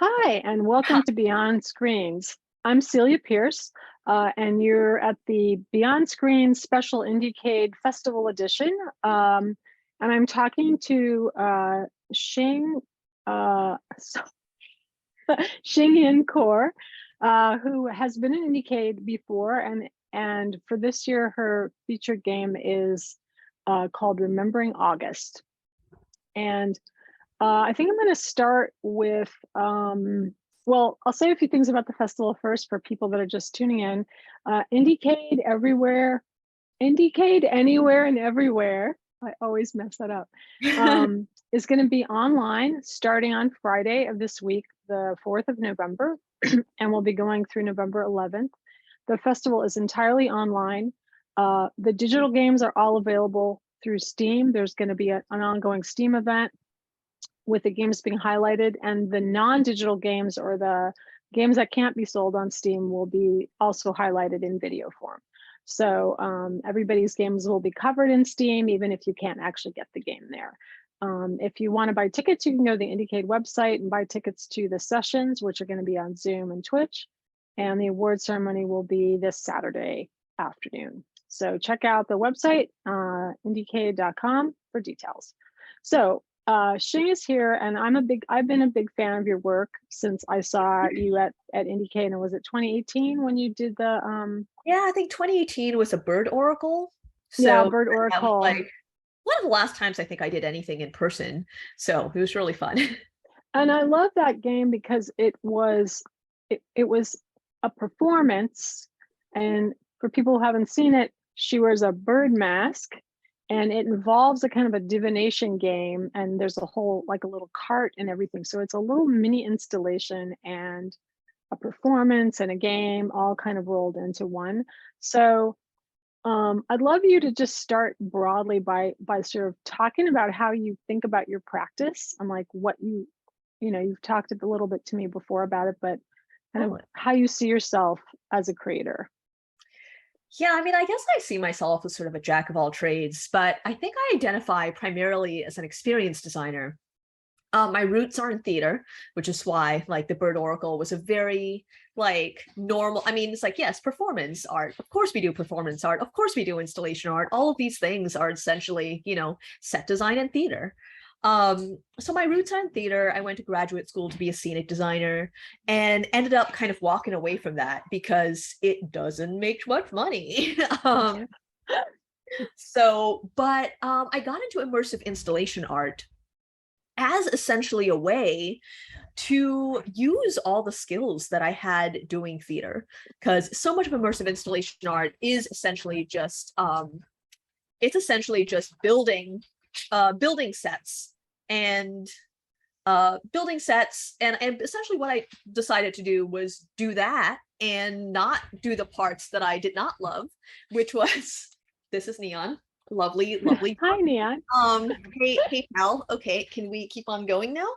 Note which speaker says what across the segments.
Speaker 1: Hi, and welcome to Beyond Screens. I'm Celia Pearce, and you're at the Beyond Screens Special IndieCade Festival Edition. And I'm talking to Xing, Xing Kaur, who has been in IndieCade before, and for this year, her featured game is called Remembering August. And I think I'm going to start with, well, I'll say a few things about the festival first for people that are just tuning in. IndieCade everywhere, IndieCade anywhere and everywhere. I always mess that up. Is going to be online starting on Friday of this week, the 4th of November, and we'll be going through November 11th. The festival is entirely online. The digital games are all available through Steam. There's going to be an ongoing Steam event with the games being highlighted, and the non-digital games or the games that can't be sold on Steam will be also highlighted in video form. So everybody's games will be covered in Steam, even if you can't actually get the game there. If you want to buy tickets, you can go to the IndieCade website and buy tickets to the sessions, which are going to be on Zoom and Twitch. And the award ceremony will be this Saturday afternoon. So check out the website, IndieCade.com, for details. So Xing is here, and I've been a big fan of your work since I saw you at IndieCade. And was it 2018 when you did the
Speaker 2: Yeah, I think 2018 was a bird oracle. So
Speaker 1: yeah, bird oracle.
Speaker 2: like one of the last times I think I did anything in person. So it was really fun.
Speaker 1: And I love that game because it was a performance. And for people who haven't seen it, she wears a bird mask. And it involves a kind of a divination game, and there's a whole, like a little cart and everything. So it's a little mini installation and a performance and a game all kind of rolled into one. So I'd love you to just start broadly by sort of talking about how you think about your practice and like what you've talked a little bit to me before about it, but kind of how you see yourself as a creator.
Speaker 2: Yeah, I mean, I guess I see myself as sort of a jack of all trades, but I think I identify primarily as an experienced designer. My roots are in theater, which is why like the Bird Oracle was a very like normal, I mean, it's like, yes, performance art. Of course we do performance art. Of course we do installation art. All of these things are essentially, set design and theater. So my roots are in theater. I went to graduate school to be a scenic designer and ended up kind of walking away from that because it doesn't make much money. But I got into immersive installation art as essentially a way to use all the skills that I had doing theater, because so much of immersive installation art is essentially just building sets and essentially what I decided to do was do that and not do the parts that I did not love, which was this is Neon. Lovely.
Speaker 1: Hi, Neon.
Speaker 2: Hey, pal. Okay, can we keep on going now?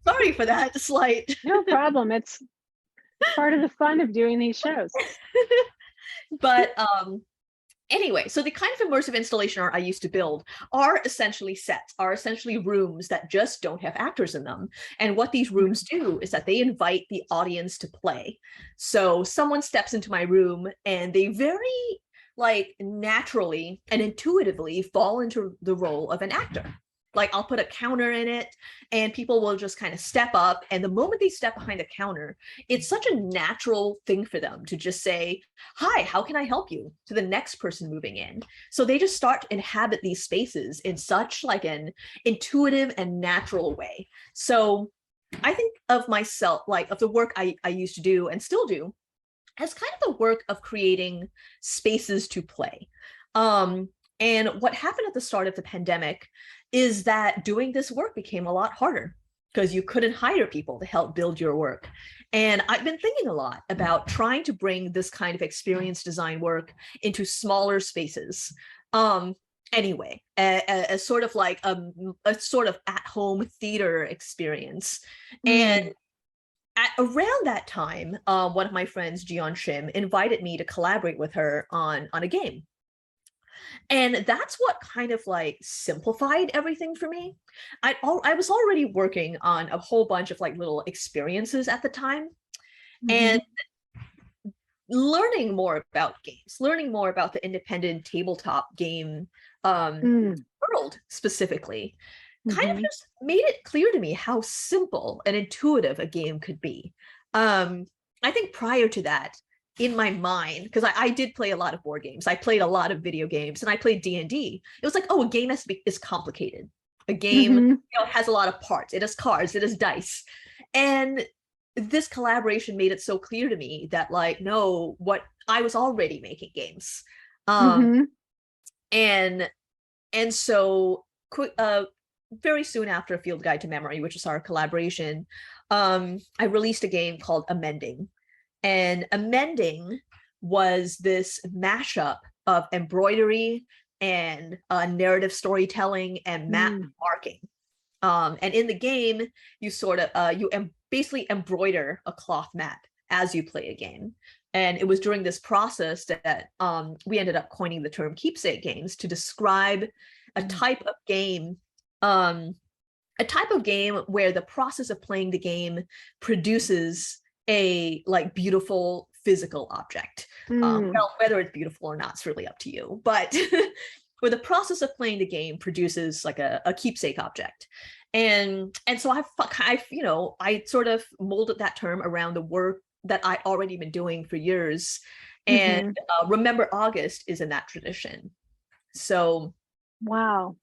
Speaker 2: Sorry for that slight.
Speaker 1: No problem. It's part of the fun of doing these shows.
Speaker 2: But anyway, so the kind of immersive installation art I used to build are essentially sets, are essentially rooms that just don't have actors in them. And what these rooms do is that they invite the audience to play. So someone steps into my room and they very like naturally and intuitively fall into the role of an actor. Like I'll put a counter in it and people will just kind of step up. And the moment they step behind the counter, it's such a natural thing for them to just say, hi, how can I help you? To the next person moving in. So they just start to inhabit these spaces in such like an intuitive and natural way. So I think of myself, like of the work I used to do and still do, as kind of the work of creating spaces to play. And what happened at the start of the pandemic is that doing this work became a lot harder because you couldn't hire people to help build your work. And I've been thinking a lot about trying to bring this kind of experience design work into smaller spaces. Anyway, a sort of like a sort of at-home theater experience. And around that time, one of my friends, Jian Shim, invited me to collaborate with her on a game. And that's what kind of like simplified everything for me. I was already working on a whole bunch of like little experiences at the time, and learning more about games, learning more about the independent tabletop game world specifically, kind of just made it clear to me how simple and intuitive a game could be. I think prior to that, in my mind, because I did play a lot of board games, I played a lot of video games, and I played D&D. It was like, oh, a game is complicated. A game has a lot of parts. It has cards. It has dice. And this collaboration made it so clear to me that like, no, what I was already making games. And so very soon after Field Guide to Memory, which is our collaboration, I released a game called Amending. And Amending was this mashup of embroidery and narrative storytelling and map marking. And in the game, you sort of basically embroider a cloth map as you play a game. And it was during this process that we ended up coining the term keepsake games to describe a type of game, where the process of playing the game produces a like beautiful physical object. Well, whether it's beautiful or not is really up to you, but where the process of playing the game produces like a keepsake object. And so I sort of molded that term around the work that I'd already been doing for years. And Remember August is in that tradition. So
Speaker 1: wow,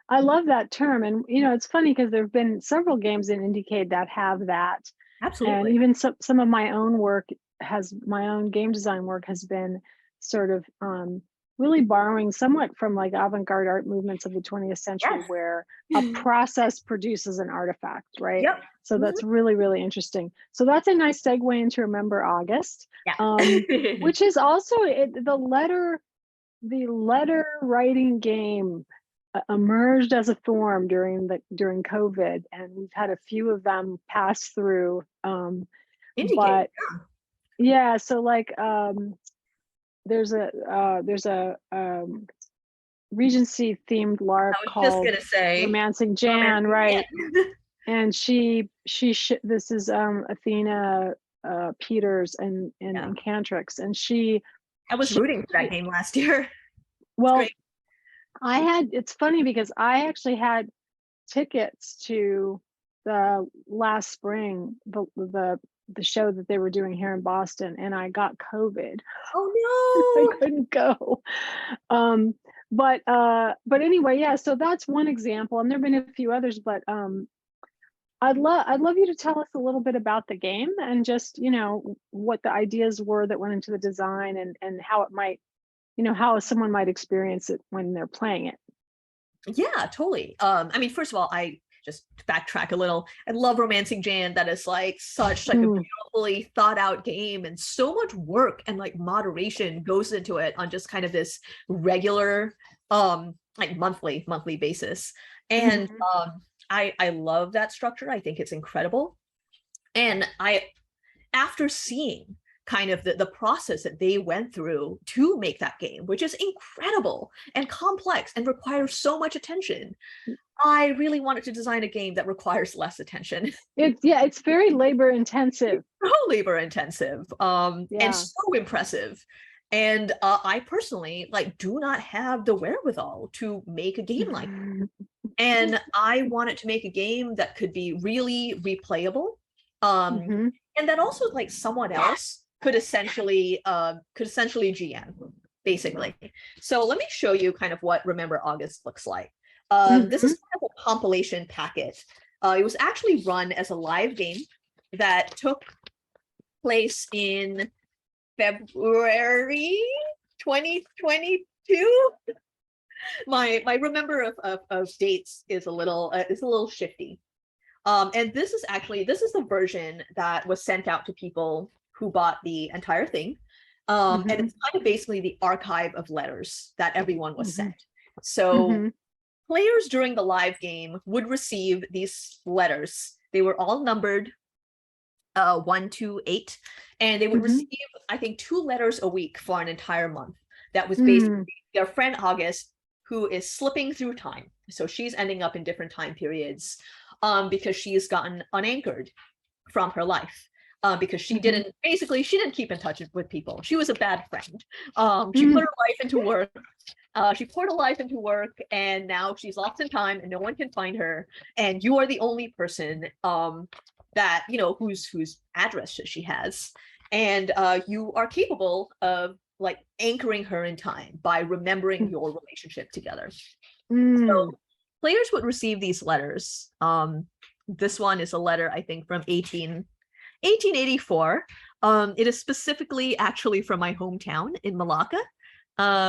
Speaker 1: I love that term. And it's funny because there have been several games in IndieCade that have that.
Speaker 2: Absolutely.
Speaker 1: And even some of my own work my own game design work has been sort of really borrowing somewhat from like avant-garde art movements of the 20th century, where a process produces an artifact, right?
Speaker 2: Yep.
Speaker 1: So that's really, really interesting. So that's a nice segue into Remember August, which is also the letter writing game emerged as a form during COVID, and we've had a few of them pass through.
Speaker 2: IndieCade,
Speaker 1: yeah, so like there's a Regency themed LARP called Romancing Jan, right? And this is Athena Peters and Cantrix, and
Speaker 2: I was rooting for that game last year.
Speaker 1: Well, it's funny because I actually had tickets to the last spring, the show that they were doing here in Boston, and I got COVID.
Speaker 2: Oh no!
Speaker 1: I couldn't go. But anyway, yeah. So that's one example, and there've been a few others. But I'd love you to tell us a little bit about the game and just what the ideas were that went into the design, and how it might, how someone might experience it when they're playing it.
Speaker 2: Yeah, totally. I mean, first of all, I just to backtrack a little, I love Romancing Jan. That is like such like a beautifully thought out game, and so much work and like moderation goes into it on just kind of this regular like monthly basis. And I love that structure. I think it's incredible. And after seeing kind of the process that they went through to make that game, which is incredible and complex and requires so much attention, I really wanted to design a game that requires less attention.
Speaker 1: It's very labor intensive.
Speaker 2: So labor intensive, and so impressive. And I personally do not have the wherewithal to make a game like that. And I wanted to make a game that could be really replayable, and that also like someone else could essentially GM, basically. So let me show you kind of what Remember August looks like. This is kind of a compilation packet. It was actually run as a live game that took place in February 2022. My remember of dates is a little shifty. And this is the version that was sent out to people who bought the entire thing. And it's kind of basically the archive of letters that everyone was sent. So players during the live game would receive these letters. They were all numbered 1 to 8, and they would receive, I think, 2 letters a week for an entire month. That was basically their friend August, who is slipping through time. So she's ending up in different time periods because she's gotten unanchored from her life. Because she didn't keep in touch with people. She was a bad friend. She put her life into work. She poured her life into work, and now she's lost in time, and no one can find her. And you are the only person that whose address she has, and you are capable of like anchoring her in time by remembering your relationship together. So players would receive these letters. This one is a letter, I think, from 1884. It is specifically actually from my hometown in Malacca,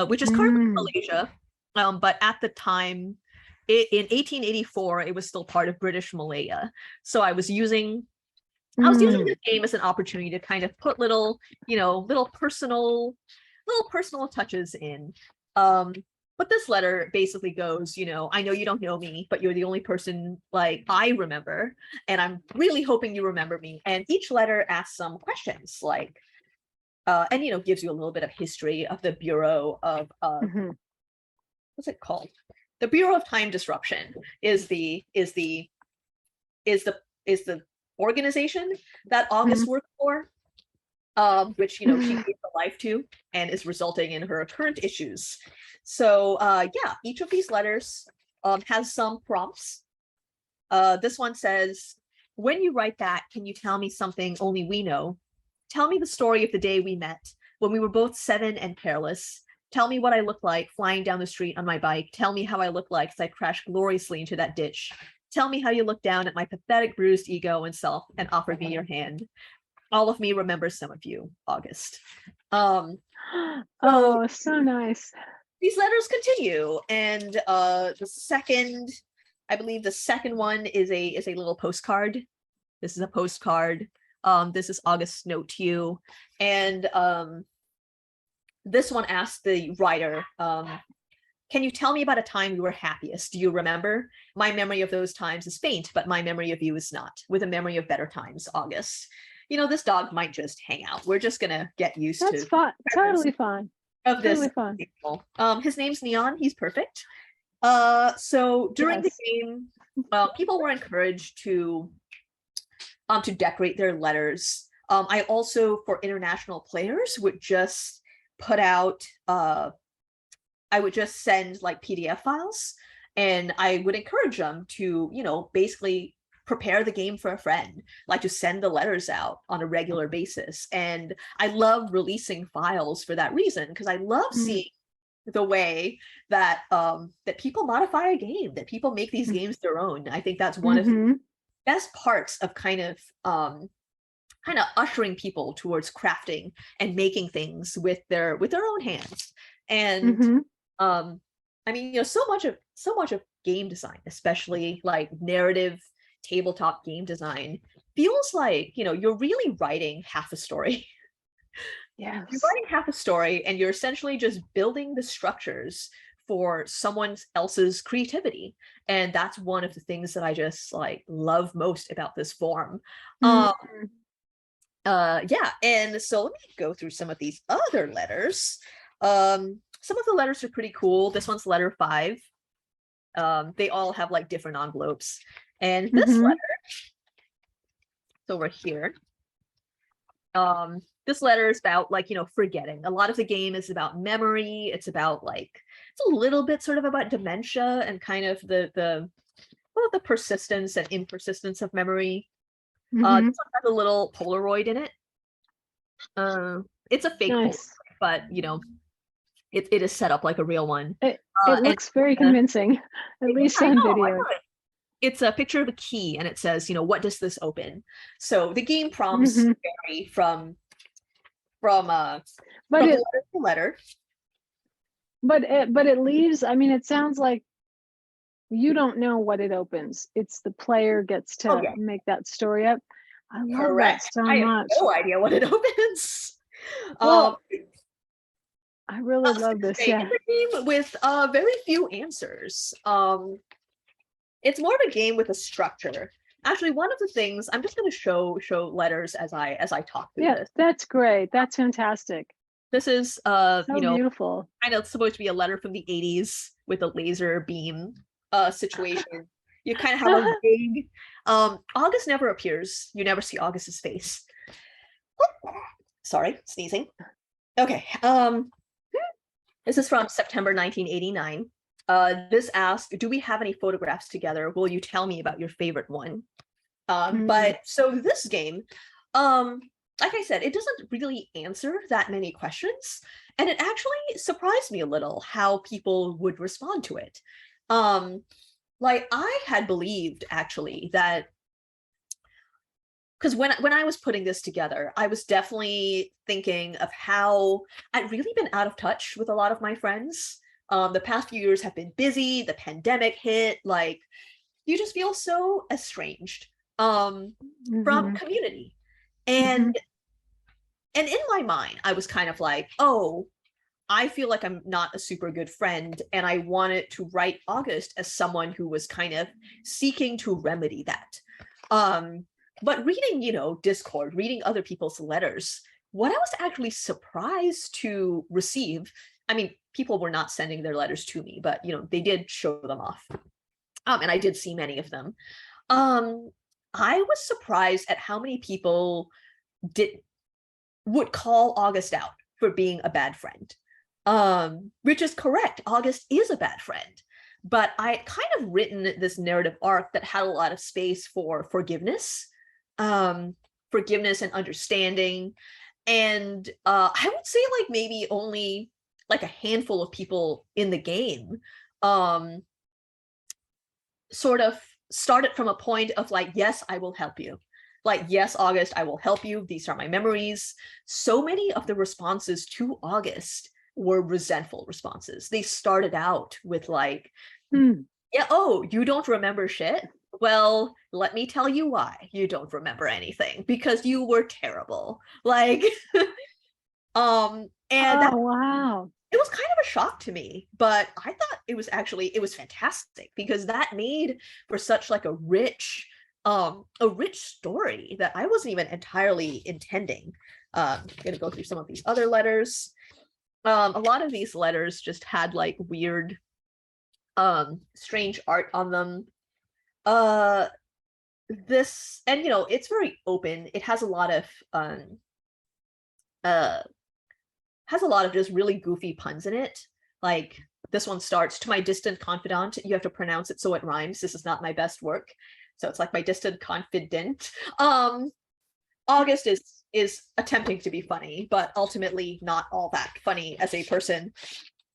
Speaker 2: which is currently Malaysia. But at the time, in 1884, it was still part of British Malaya. So I was using this game as an opportunity to kind of put little personal touches in. But this letter basically goes, I know you don't know me, but you're the only person like I remember, and I'm really hoping you remember me. And each letter asks some questions, like, and gives you a little bit of history of the Bureau of what's it called? The Bureau of Time Disruption is the organization that August worked for, which she gave her life to, and is resulting in her current issues. So yeah, each of these letters has some prompts. This one says, when you write that, can you tell me something only we know? Tell me the story of the day we met, when we were both 7 and careless. Tell me what I looked like flying down the street on my bike. Tell me how I looked like as I crashed gloriously into that ditch. Tell me how you looked down at my pathetic, bruised ego and self and offered me your hand. All of me remembers some of you, August.
Speaker 1: Oh, so nice.
Speaker 2: These letters continue, and I believe the second one is a little postcard. This is a postcard. This is August's note to you, and this one asks the writer, can you tell me about a time we were happiest? Do you remember? My memory of those times is faint, but my memory of you is not. With a memory of better times, August. This dog might just hang out. We're just gonna get used to.
Speaker 1: That's fine. Totally fine.
Speaker 2: Of this.
Speaker 1: Totally fine.
Speaker 2: His name's Neon. He's perfect. So during the game, people were encouraged to decorate their letters. I also, for international players, would just put out. I would just send like PDF files, and I would encourage them to, basically prepare the game for a friend, like to send the letters out on a regular basis. And I love releasing files for that reason, because I love seeing the way that that people modify a game, that people make these games their own. I think that's one of the best parts of kind of ushering people towards crafting and making things with their own hands. And I mean, so much of game design, especially like narrative tabletop game design, feels like you're really writing half a story.
Speaker 1: Yes.
Speaker 2: You're writing half a story, and you're essentially just building the structures for someone else's creativity. And that's one of the things that I just like love most about this form. Yeah, and so let me go through some of these other letters. Some of the letters are pretty cool. This one's letter 5. They all have like different envelopes. And this letter, so we're here. This letter is about like, forgetting. A lot of the game is about memory. It's about like, it's a little bit sort of about dementia and kind of the persistence and impersistence of memory. This one has a little Polaroid in it. It's a fake Polaroid, but it is set up like a real one.
Speaker 1: It looks very convincing, at least on video.
Speaker 2: It's a picture of a key, and it says, what does this open? So the game prompts vary from letter.
Speaker 1: But it leaves, I mean, it sounds like you don't know what it opens. It's the player gets to make that story up. I love that so much. I have
Speaker 2: no idea what it opens.
Speaker 1: Well, I really love this.
Speaker 2: Yeah. It's a game with very few answers. It's more of a game with a structure. Actually, one of the things, I'm just going to show letters as I talk through this.
Speaker 1: That's great. That's fantastic.
Speaker 2: This is
Speaker 1: So
Speaker 2: you know,
Speaker 1: beautiful.
Speaker 2: I know it's supposed to be a letter from the 80s with a laser beam situation. You kind of have a big August never appears. You never see August's face. Sorry, sneezing. Okay. This is from September 1989. This asked, do we have any photographs together? Will you tell me about your favorite one? But so this game, like I said, it doesn't really answer that many questions. And it actually surprised me a little how people would respond to it. Like I had believed actually that, because when I was putting this together, I was definitely thinking of how I'd really been out of touch with a lot of my friends. The past few years have been busy, the pandemic hit, like you just feel so estranged from community. And in my mind, I was kind of like, oh, I feel like I'm not a super good friend, and I wanted to write August as someone who was kind of seeking to remedy that. But reading, you know, Discord, reading other people's letters, what I was actually surprised to receive, I mean, people were not sending their letters to me, but, you know, they did show them off. And I did see many of them. I was surprised at how many people would call August out for being a bad friend. Which is correct. August is a bad friend. But I kind of written this narrative arc that had a lot of space for forgiveness, forgiveness and understanding. And I would say like maybe only like a handful of people in the game sort of started from a point of like, yes, I will help you. Like, yes, August, I will help you. These are my memories. So many of the responses to August were resentful responses. They started out with like, yeah, oh, you don't remember shit? Well, let me tell you why you don't remember anything, because you were terrible. Like, and that,
Speaker 1: wow.
Speaker 2: it was kind of a shock to me, but I thought it was fantastic, because that made for such like a rich story that I wasn't even entirely intending. I'm gonna go through some of these other letters. A lot of these letters just had like weird, strange art on them. This, and you know, it's very open. It has a lot of just really goofy puns in it. Like this one starts, to my distant confidant. You have to pronounce it so it rhymes. This is not my best work. So it's like my distant confident. August is attempting to be funny, but ultimately not all that funny as a person.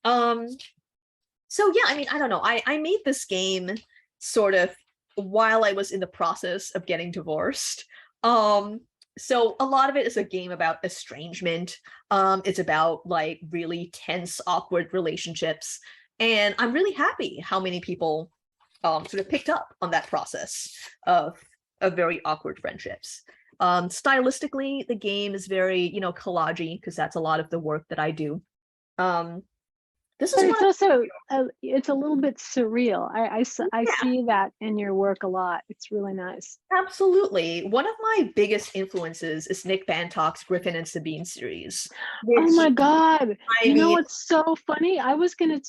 Speaker 2: So yeah, I mean, I don't know. I made this game sort of while I was in the process of getting divorced. So a lot of it is a game about estrangement. It's about like really tense, awkward relationships. And I'm really happy how many people sort of picked up on that process of very awkward friendships. Stylistically, the game is very, you know, collage-y, because that's a lot of the work that I do. This is
Speaker 1: it's also it's a little bit surreal. I see that in your work a lot. It's really nice.
Speaker 2: Absolutely. One of my biggest influences is Nick Bantock's Griffin and Sabine series.
Speaker 1: Oh my God. You know what's so funny? I was gonna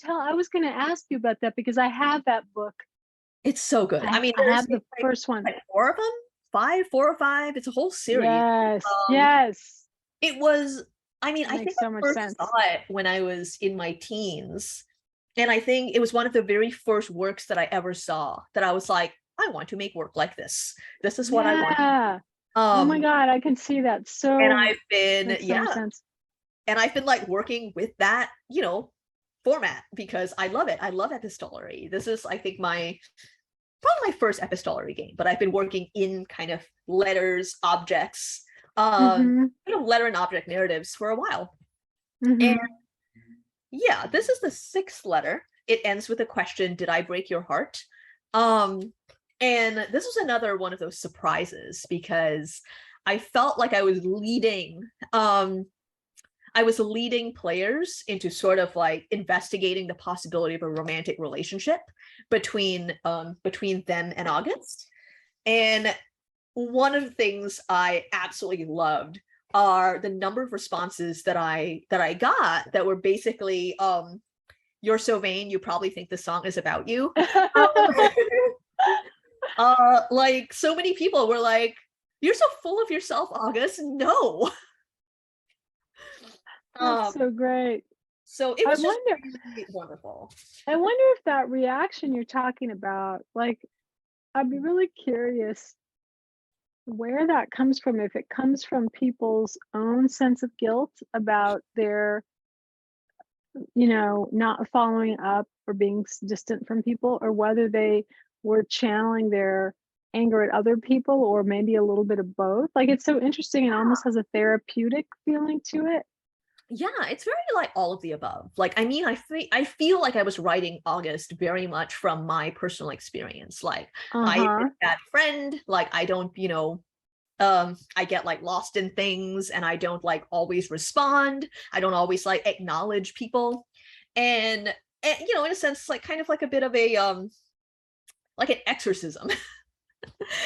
Speaker 1: ask you about that, because I have that book.
Speaker 2: It's so good. I mean,
Speaker 1: I have the first one.
Speaker 2: Like 4 of them? 4 or 5. It's a whole series.
Speaker 1: Yes. Yes.
Speaker 2: It was, I mean, I think
Speaker 1: so
Speaker 2: I
Speaker 1: much
Speaker 2: first
Speaker 1: sense.
Speaker 2: saw it when I was in my teens. And I think it was one of the very first works that I ever saw that I was like, I want to make work like this. This is what I want.
Speaker 1: Oh my God, I can see that. So,
Speaker 2: and I've been, and I've been like working with that, you know, format, because I love it. I love epistolary. This is, I think, probably my first epistolary game, but I've been working in kind of letters, objects, you know, letter and object narratives for a while. And yeah, this is the 6th letter. It ends with a question, did I break your heart? And this was another one of those surprises, because I felt like I was leading players into sort of like investigating the possibility of a romantic relationship between them and August. And one of the things I absolutely loved are the number of responses that I got that were basically, "You're so vain, you probably think the song is about you." Like so many people were like, "You're so full of yourself, August." No.
Speaker 1: That's so great.
Speaker 2: So it
Speaker 1: I
Speaker 2: was just
Speaker 1: wonder,
Speaker 2: really wonderful.
Speaker 1: I wonder if that reaction you're talking about, like, I'd be really curious where that comes from, if it comes from people's own sense of guilt about their, not following up or being distant from people, or whether they were channeling their anger at other people, or maybe a little bit of both. Like, it's so interesting and almost has a therapeutic feeling to it.
Speaker 2: Yeah, it's very like all of the above. Like, I mean, I feel like I was writing August very much from my personal experience. Like, I'm a
Speaker 1: Uh-huh.
Speaker 2: bad friend. Like, I don't, I get like lost in things, and I don't like always respond. I don't always like acknowledge people. And in a sense, like kind of like a bit of a like an exorcism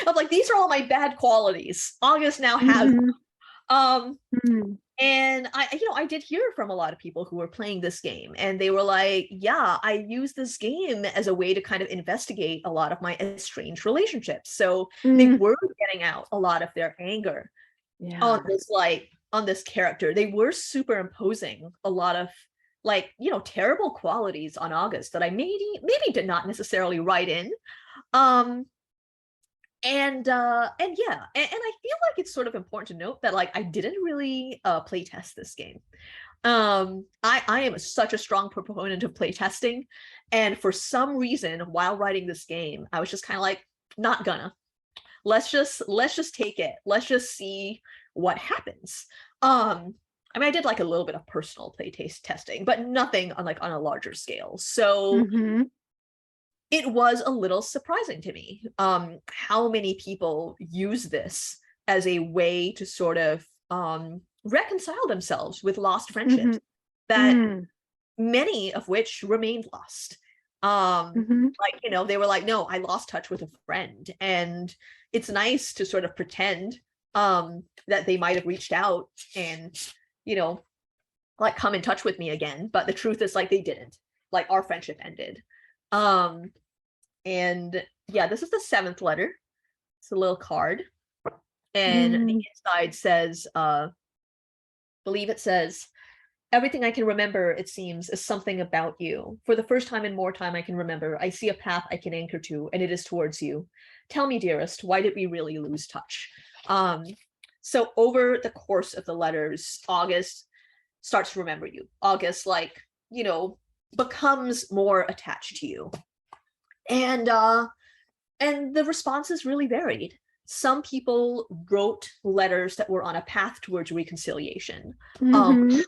Speaker 2: of like, these are all my bad qualities. August now has
Speaker 1: Mhm.
Speaker 2: um
Speaker 1: Mhm.
Speaker 2: and I did hear from a lot of people who were playing this game, and they were like, yeah, I use this game as a way to kind of investigate a lot of my estranged relationships. So they
Speaker 1: Mm.
Speaker 2: were getting out a lot of their anger
Speaker 1: Yeah.
Speaker 2: on this character. They were superimposing a lot of like, terrible qualities on August that I maybe did not necessarily write in. Um and yeah, and I feel like it's sort of important to note that like I didn't really play test this game. I am such a strong proponent of play testing, and for some reason while writing this game I was just kind of like, not gonna. Let's just take it. Let's just see what happens. I mean, I did like a little bit of personal play testing, but nothing on a larger scale. So
Speaker 1: Mhm.
Speaker 2: it was a little surprising to me how many people use this as a way to sort of reconcile themselves with lost friendships,
Speaker 1: Mhm.
Speaker 2: that
Speaker 1: Mm.
Speaker 2: many of which remained lost.
Speaker 1: Mhm.
Speaker 2: Like, they were like, no, I lost touch with a friend. And it's nice to sort of pretend that they might have reached out and, you know, like come in touch with me again. But the truth is like they didn't. Like our friendship ended. Um, and yeah, this is the seventh letter. It's a little card. And the
Speaker 1: Mm.
Speaker 2: inside says, believe it says, everything I can remember, it seems, is something about you. For the first time in more time I can remember, I see a path I can anchor to, and it is towards you. Tell me, dearest, why did we really lose touch? So over the course of the letters, August starts to remember you. August, like, becomes more attached to you. And the responses really varied. Some people wrote letters that were on a path towards reconciliation. Um,
Speaker 1: Mhm.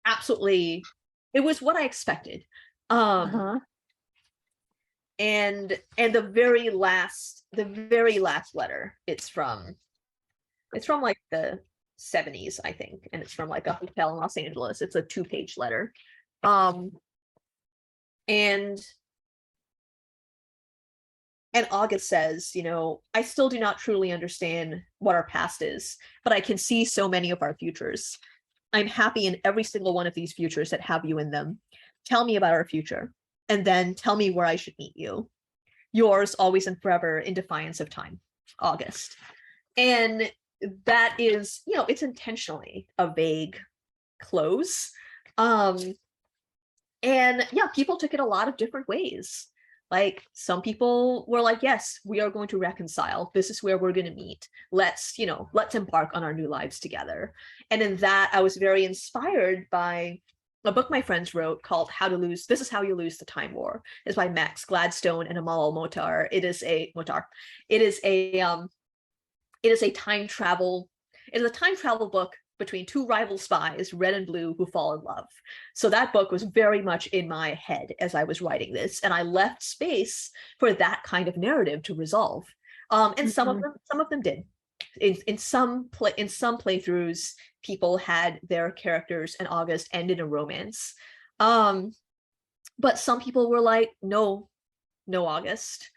Speaker 2: absolutely, it was what I expected. Um,
Speaker 1: Uh-huh.
Speaker 2: and the very last letter, it's from like the 70s, I think, and it's from like a hotel in Los Angeles. It's a 2-page letter. Um, and And August says, I still do not truly understand what our past is, but I can see so many of our futures. I'm happy in every single one of these futures that have you in them. Tell me about our future, and then tell me where I should meet you. Yours, always and forever, in defiance of time, August. And that is, it's intentionally a vague close. Um, and yeah, people took it a lot of different ways. Like some people were like, yes, we are going to reconcile. This is where we're going to meet. Let's embark on our new lives together. And in that, I was very inspired by a book my friends wrote called This Is How You Lose the Time War. It's by Max Gladstone and Amal Motar. It is a time travel book between two rival spies, red and blue, who fall in love. So that book was very much in my head as I was writing this, and I left space for that kind of narrative to resolve. And some of them did. In some playthroughs, people had their characters and August end in a romance. But some people were like, no, August,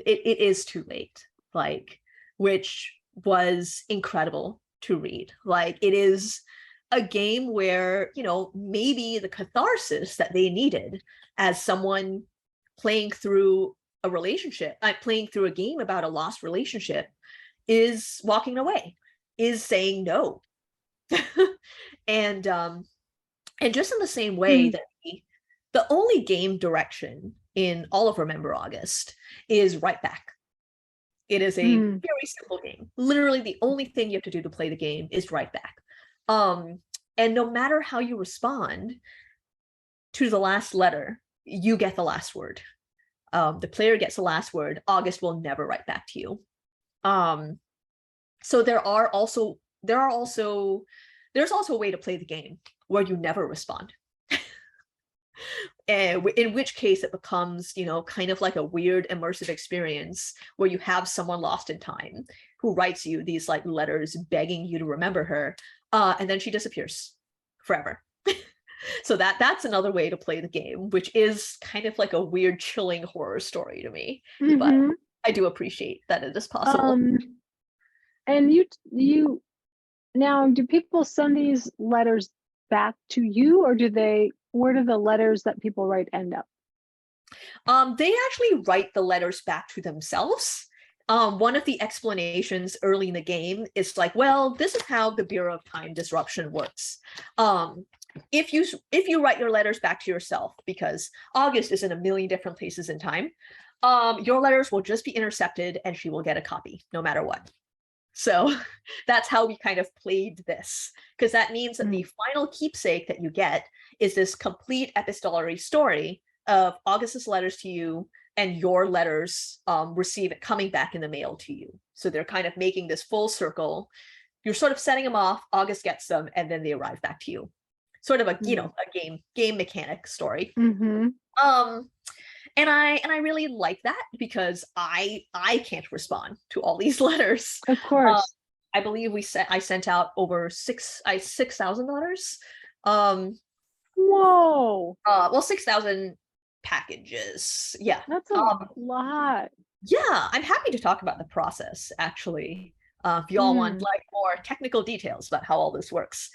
Speaker 2: it is too late. Like, which was incredible to read. Like, it is a game where, you know, maybe the catharsis that they needed as someone playing through a relationship, playing through a game about a lost relationship, is walking away, is saying no. and just in the same way that the only game direction in all of Remember August is right back. It is a very simple game. Literally, the only thing you have to do to play the game is right back. And no matter how you respond to the last letter, you get the last word. The player gets the last word. August will never write back to you. So there's also a way to play the game where you never respond. In which case it becomes, you know, kind of like a weird immersive experience where you have someone lost in time who writes you these like letters begging you to remember her, and then she disappears forever. So that's another way to play the game, which is kind of like a weird, chilling horror story to me. But I do appreciate that it is possible.
Speaker 1: And you now, do people send these letters back to you, or where do the letters that people write end up?
Speaker 2: They actually write the letters back to themselves. One of the explanations early in the game is like, well, this is how the Bureau of Time Disruption works. If you write your letters back to yourself, because August is in a million different places in time, your letters will just be intercepted and she will get a copy no matter what. So that's how we kind of played this, because that means that the final keepsake that you get is this complete epistolary story of August's letters to you and your letters coming back in the mail to you. So they're kind of making this full circle. You're sort of setting them off, August gets them, and then they arrive back to you. Sort of a, you know, a game mechanic story. And I really like that, because I can't respond to all these letters.
Speaker 1: Of course.
Speaker 2: I believe I sent out over 6,000 letters.
Speaker 1: Whoa.
Speaker 2: Well, 6,000 packages. Yeah.
Speaker 1: That's a lot.
Speaker 2: Yeah, I'm happy to talk about the process, actually. If you all want like more technical details about how all this works.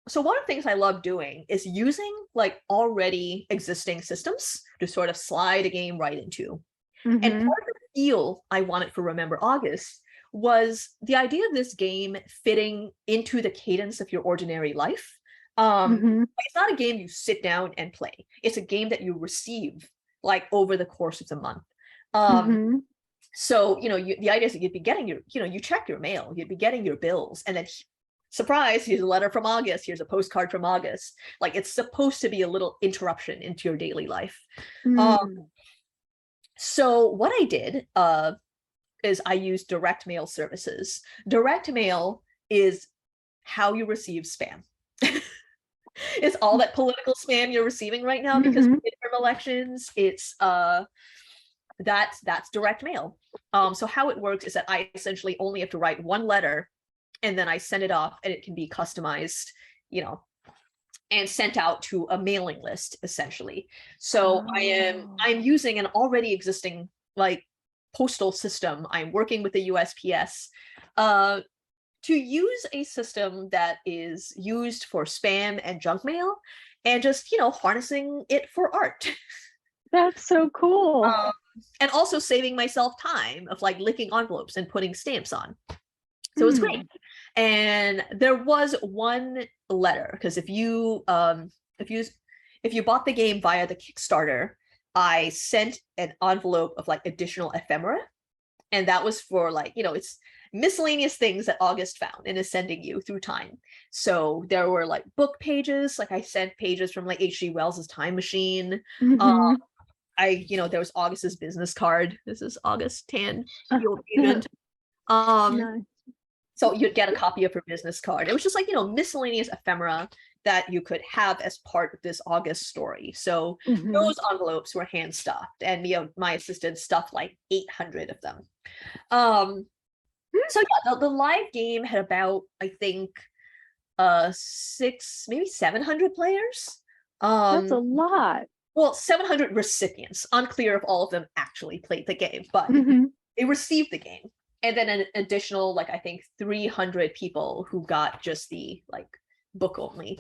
Speaker 2: So one of the things I love doing is using like already existing systems to sort of slide a game right into. And part of the feel I wanted for Remember August was the idea of this game fitting into the cadence of your ordinary life. It's not a game you sit down and play. It's a game that you receive like over the course of the month. So, you know, the idea is that you'd be getting you check your mail, you'd be getting your bills, and then surprise, here's a letter from August, here's a postcard from August. Like, it's supposed to be a little interruption into your daily life. So what I did is I used direct mail services. Direct mail is how you receive spam. It's all that political spam you're receiving right now because of midterm elections. It's that's direct mail. So how it works is that I essentially only have to write one letter, and then I send it off, and it can be customized, you know, and sent out to a mailing list, essentially. So I'm using an already existing like postal system. I'm working with the USPS to use a system that is used for spam and junk mail, and just, you know, harnessing it for art.
Speaker 1: That's so cool.
Speaker 2: And also saving myself time of like licking envelopes and putting stamps on. So it's great. And there was one letter, because if you bought the game via the Kickstarter, I sent an envelope of like additional ephemera, and that was for like, you know, it's miscellaneous things that August found and is sending you through time. So there were like book pages, like I sent pages from like H.G. Wells's Time Machine. There was August's business card. This is August Tan, field agent. Nice. So you'd get a copy of her business card. It was just like, you know, miscellaneous ephemera that you could have as part of this August story. So those envelopes were hand stuffed, and my assistant stuffed like 800 of them. So yeah, the live game had about, I think, 700 players.
Speaker 1: That's a lot.
Speaker 2: Well, 700 recipients. Unclear if all of them actually played the game, but they received the game. and then an additional, like, I think 300 people who got just the like book only.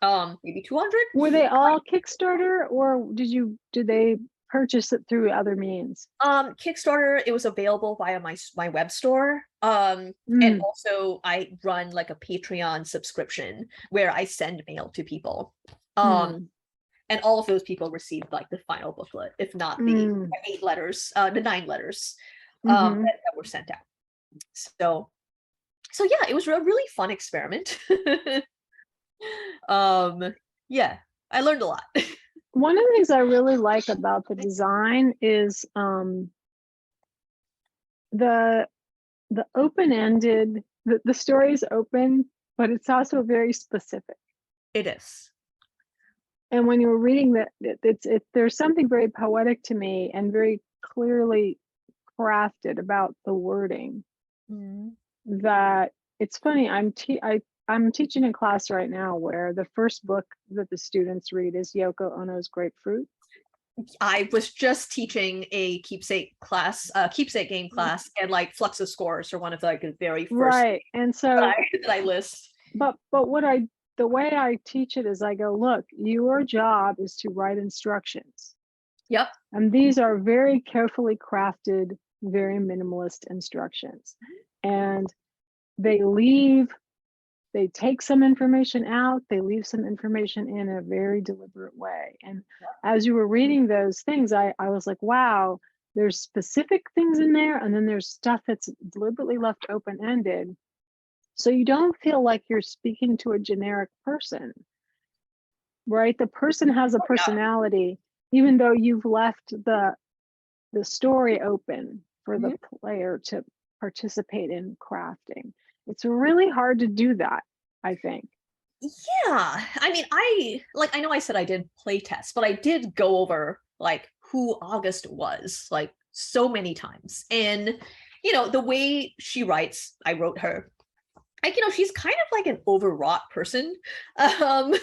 Speaker 2: Maybe 200.
Speaker 1: Were they all Kickstarter, or did they purchase it through other means?
Speaker 2: Kickstarter, it was available via my web store. And also I run like a Patreon subscription where I send mail to people. And all of those people received like the final booklet, if not the 8 letters, the 9 letters that were sent out. So yeah, it was a really fun experiment. Yeah, I learned a lot.
Speaker 1: One of the things I really like about the design is the open-ended, the story is open, but it's also very specific.
Speaker 2: It is.
Speaker 1: And when you were reading that, there's something very poetic to me and very clearly crafted about the wording. That it's funny. I'm teaching a class right now where the first book that the students read is Yoko Ono's Grapefruit.
Speaker 2: I was just teaching a keepsake class, keepsake game class, and like Fluxus Scores are one of like the very first
Speaker 1: right. And so
Speaker 2: that I list.
Speaker 1: But the way I teach it is I go, look, your job is to write instructions.
Speaker 2: Yep.
Speaker 1: And these are very carefully crafted, very minimalist instructions. And they take some information out, they leave some information in a very deliberate way. And as you were reading those things, I was like, wow, there's specific things in there, and then there's stuff that's deliberately left open-ended. So you don't feel like you're speaking to a generic person, right? The person has a personality, even though you've left the story open for the player to participate in crafting. It's really hard to do that, I think.
Speaker 2: Yeah, I mean, I know I said I did play tests, but I did go over like who August was like so many times. And, you know, the way she writes, I wrote her, like, you know, she's kind of like an overwrought person. Like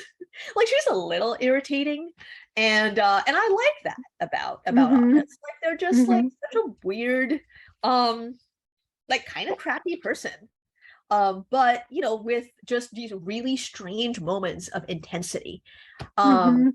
Speaker 2: she's a little irritating. And I like that about August. Like they're just like such a weird, like kind of crappy person. But you know, with just these really strange moments of intensity. And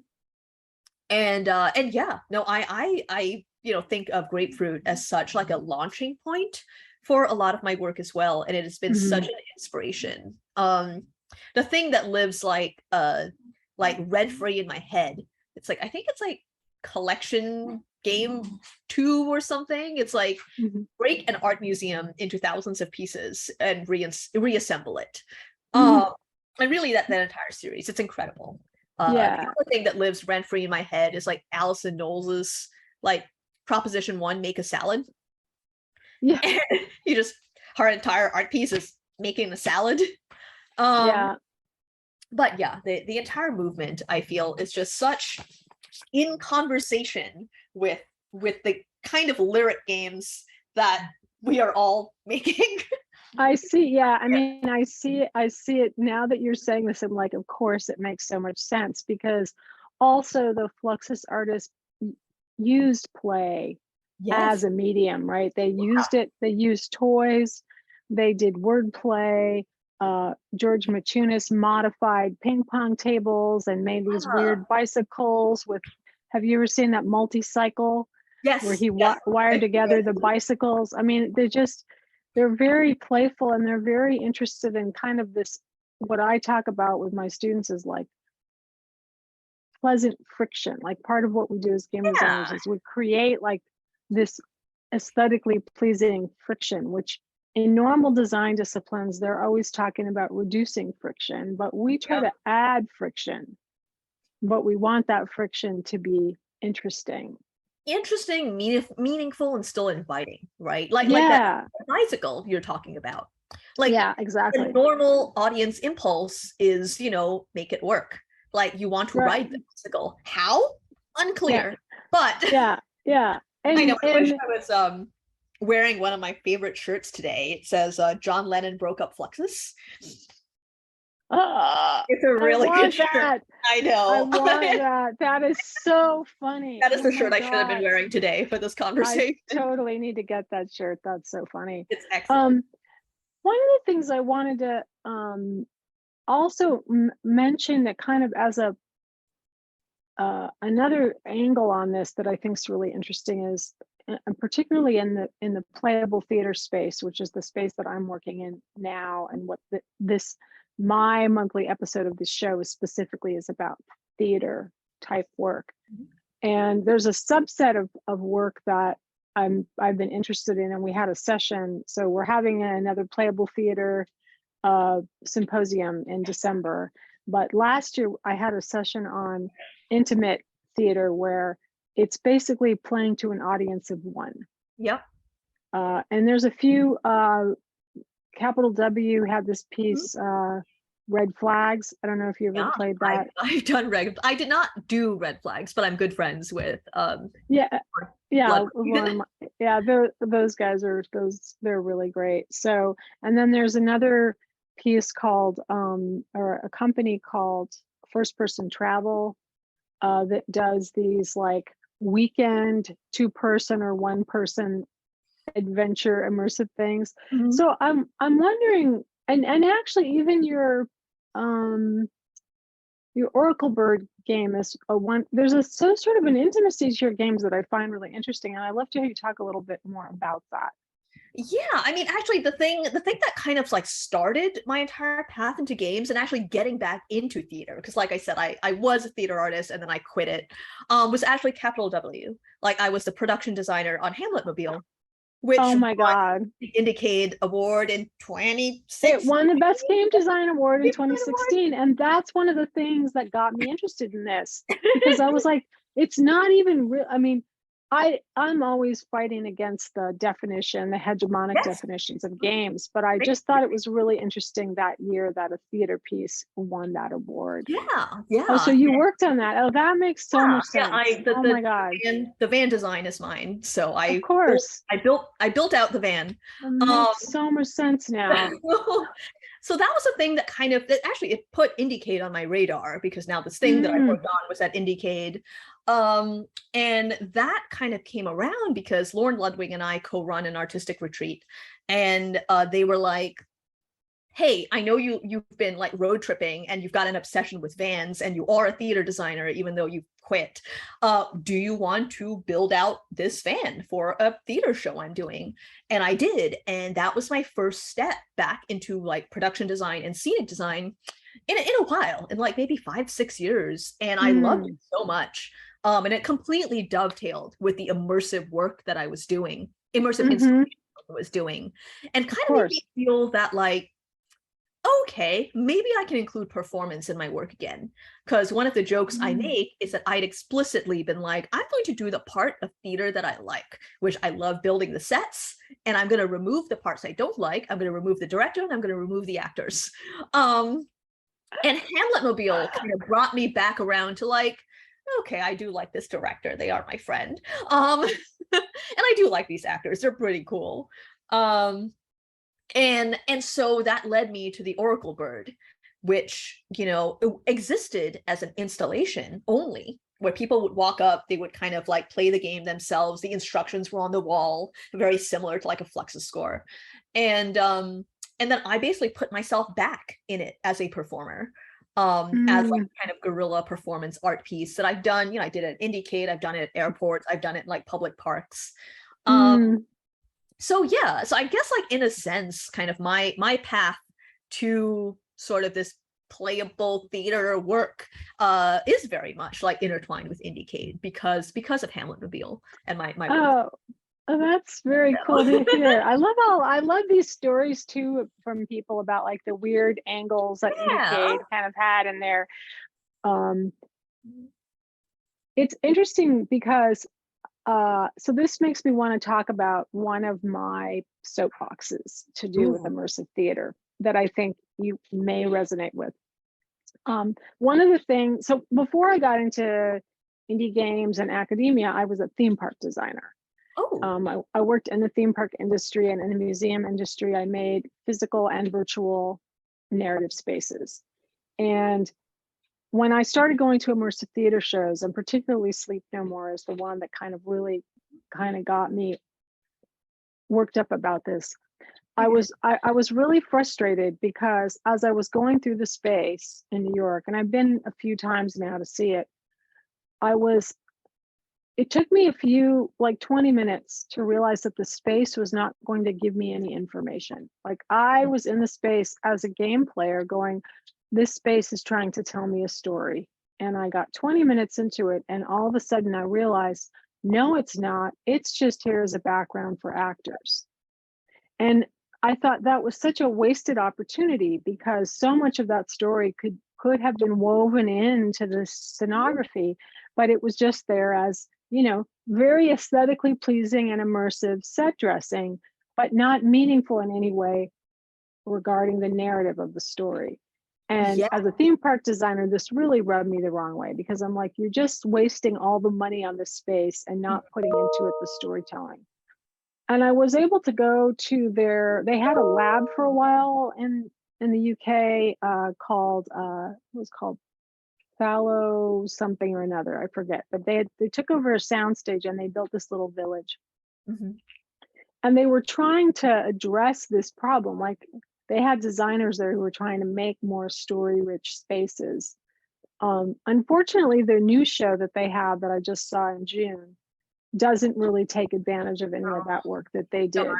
Speaker 2: yeah, no, I you know, think of Grapefruit as such like a launching point for a lot of my work as well, and it has been such an inspiration. The thing that lives like rent free in my head, it's like, I think it's like Collection Game 2 or something. It's like break an art museum into thousands of pieces and reassemble it. And really that entire series, it's incredible. The other thing that lives rent free in my head is like Alison Knowles's like Proposition 1, make a salad. Yeah. You just, her entire art piece is making a salad. But yeah, the entire movement, I feel, is just such in conversation with the kind of lyric games that we are all making.
Speaker 1: I see. Yeah, I mean, I see it now that you're saying this. I'm like, of course, it makes so much sense, because also the Fluxus artists used play as a medium, right? They used it. They used toys. They did wordplay. George Machunas modified ping pong tables and made these weird bicycles with. Have you ever seen that multi-cycle?
Speaker 2: Yes.
Speaker 1: Where he wired together the bicycles. I mean, they're very playful, and they're very interested in kind of this, what I talk about with my students is like pleasant friction. Like part of what we do as game designers is we create like this aesthetically pleasing friction, which in normal design disciplines, they're always talking about reducing friction, but we try to add friction, but we want that friction to be interesting,
Speaker 2: meaningful, and still inviting, right? Like that bicycle you're talking about. Like,
Speaker 1: exactly.
Speaker 2: The normal audience impulse is, you know, make it work. Like you want to ride the bicycle. How? Unclear. But
Speaker 1: And,
Speaker 2: I know. I wish I was wearing one of my favorite shirts today. It says John Lennon broke up Fluxus. It's a really good shirt.
Speaker 1: That.
Speaker 2: I know.
Speaker 1: I want that. That is so funny.
Speaker 2: That is the
Speaker 1: Oh
Speaker 2: shirt
Speaker 1: my
Speaker 2: I should have been
Speaker 1: God.
Speaker 2: wearing today for this conversation.
Speaker 1: I totally need to get that shirt. That's so funny.
Speaker 2: It's excellent.
Speaker 1: One of the things I wanted to also mention that kind of as a another angle on this that I think is really interesting is, and particularly in the playable theater space, which is the space that I'm working in now, and what this my monthly episode of the show is specifically is about theater type work. And there's a subset of work that I've been interested in, and we had a session. So we're having another playable theater symposium in December. But last year I had a session on intimate theater where it's basically playing to an audience of one.
Speaker 2: Yep.
Speaker 1: And there's a few, Capital W had this piece, Red Flags. I don't know if you ever played that.
Speaker 2: I've done I did not do Red Flags, but I'm good friends with
Speaker 1: yeah, those guys are they're really great. So, and then there's another piece called or a company called First Person Travel that does these like weekend 2-person or 1-person adventure immersive things. So I'm wondering, and actually even your Oracle Bird game is there's a sort of an intimacy to your games that I find really interesting, and I'd love to hear you talk a little bit more about that.
Speaker 2: Yeah, I mean, actually, the thing that kind of like started my entire path into games and actually getting back into theater, because like I said, I was a theater artist and then I quit it, was actually Capital W. Like I was the production designer on Hamlet Mobile, which
Speaker 1: oh my God,
Speaker 2: the IndieCade award in 2016.
Speaker 1: It won the Best Game Design Award in 2016, and that's one of the things that got me interested in this, because I was like, it's not even real. I mean, I'm always fighting against the hegemonic definitions of games, but I just thought it was really interesting that year that a theater piece won that award.
Speaker 2: Yeah.
Speaker 1: Oh, so you worked on that. Oh, that makes so much sense.
Speaker 2: Oh my God. The van design is mine. So I built out the van.
Speaker 1: It makes so much sense now.
Speaker 2: So that was a thing that kind of, it put IndieCade on my radar, because now this thing that I worked on was at IndieCade. And that kind of came around because Lauren Ludwig and I co-run an artistic retreat, and they were like, hey, I know you've been like road tripping and you've got an obsession with vans and you are a theater designer, even though you quit. Do you want to build out this van for a theater show I'm doing? And I did. And that was my first step back into like production design and scenic design in a while, in like maybe 5-6 years. And I loved it so much. And it completely dovetailed with the immersive work that I was doing, immersive installation I was doing, and kind of made me feel that like, okay, maybe I can include performance in my work again. Because one of the jokes I make is that I'd explicitly been like, I'm going to do the part of theater that I like, which I love building the sets, and I'm going to remove the parts I don't like. I'm going to remove the director, and I'm going to remove the actors. And Hamlet Mobile kind of brought me back around to like, okay, I do like this director. They are my friend. And I do like these actors. They're pretty cool. And so that led me to the Oracle Bird, which, you know, existed as an installation only, where people would walk up, they would kind of like play the game themselves. The instructions were on the wall, very similar to like a Fluxus score. And then I basically put myself back in it as a performer, as like kind of guerrilla performance art piece that I've done. You know, I did it at IndieCade, I've done it at airports, I've done it in like public parks. So yeah, so I guess like in a sense, kind of my path to sort of this playable theater work is very much like intertwined with IndieCade because of Hamlet Mobile and my work.
Speaker 1: Oh, that's very cool to hear. I love these stories too from people about like the weird angles that IndieCade kind of had in there. It's interesting because so this makes me want to talk about one of my soapboxes to do with immersive theater that I think you may resonate with. One of the things, so before I got into indie games and academia, I was a theme park designer. I worked in the theme park industry and in the museum industry. I made physical and virtual narrative spaces. And when I started going to immersive theater shows, and particularly Sleep No More is the one that kind of really kind of got me worked up about this. I was really frustrated because as I was going through the space in New York, and I've been a few times now to see it, it took me a few, like 20 minutes to realize that the space was not going to give me any information. Like I was in the space as a game player going, this space is trying to tell me a story. And I got 20 minutes into it, and all of a sudden I realized, no, it's not. It's just here as a background for actors. And I thought that was such a wasted opportunity because so much of that story could have been woven into the scenography, but it was just there as, very aesthetically pleasing and immersive set dressing, but not meaningful in any way regarding the narrative of the story. And
Speaker 2: Yeah.
Speaker 1: as a theme park designer, this really rubbed me the wrong way because I'm like, you're just wasting all the money on this space and not putting into it the storytelling. And I was able to go to they had a lab for a while in the UK called it was called Fallow something or another, I forget, but they took over a soundstage and they built this little village.
Speaker 2: Mhm.
Speaker 1: And they were trying to address this problem. Like they had designers there who were trying to make more story-rich spaces. Unfortunately, their new show that they have that I just saw in June doesn't really take advantage of any of that work that they did.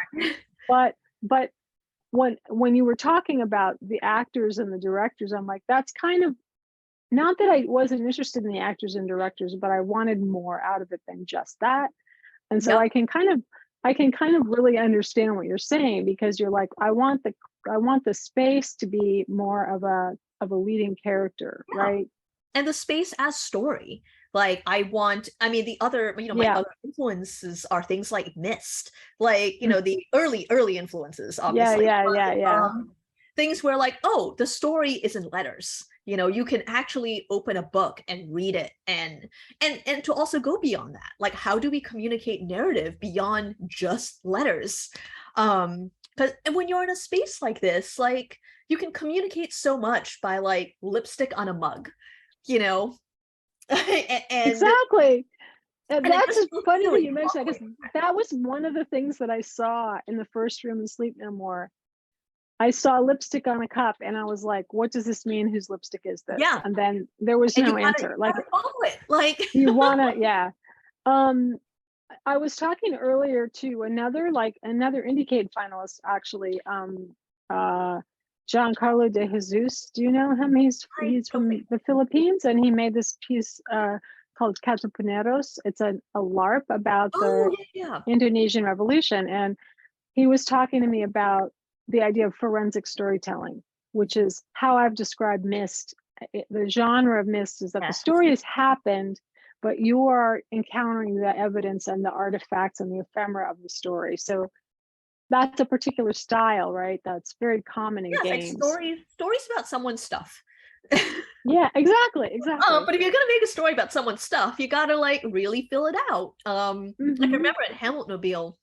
Speaker 1: But when you were talking about the actors and the directors, I'm like, that's kind of not that I wasn't interested in the actors and directors, but I wanted more out of it than just that. And so
Speaker 2: Yep.
Speaker 1: I can kind of really understand what you're saying because you're like, I want the space to be more of a leading character,
Speaker 2: Yeah.
Speaker 1: right?
Speaker 2: And the space as story. Like the other, my other influences are things like Mist, like, the early influences, obviously.
Speaker 1: Yeah.
Speaker 2: Things where like, oh, the story is in letters. You can actually open a book and read it and to also go beyond that. Like, how do we communicate narrative beyond just letters? Because when you're in a space like this, like you can communicate so much by like lipstick on a mug, and
Speaker 1: Exactly. And that's funny that you mentioned that because that was one of the things that I saw in the first room in Sleep No More. I saw lipstick on a cup and I was like, what does this mean? Whose lipstick is this?
Speaker 2: Yeah.
Speaker 1: And then there was no answer. Like
Speaker 2: follow it. Like
Speaker 1: you wanna, yeah. I was talking earlier to another IndieCade finalist, actually, Giancarlo de Jesus. Do you know him? He's from the Philippines, and he made this piece called Catapuneros. It's a LARP about the Indonesian Revolution, and he was talking to me about the idea of forensic storytelling, which is how I've described Mist. The genre of Mist is that the story has happened, but you are encountering the evidence and the artifacts and the ephemera of the story. So that's a particular style, right? That's very common in games.
Speaker 2: Like stories about someone's stuff.
Speaker 1: Yeah, exactly.
Speaker 2: But if you're gonna make a story about someone's stuff, you gotta like really fill it out. Like I remember at Hamletmobile,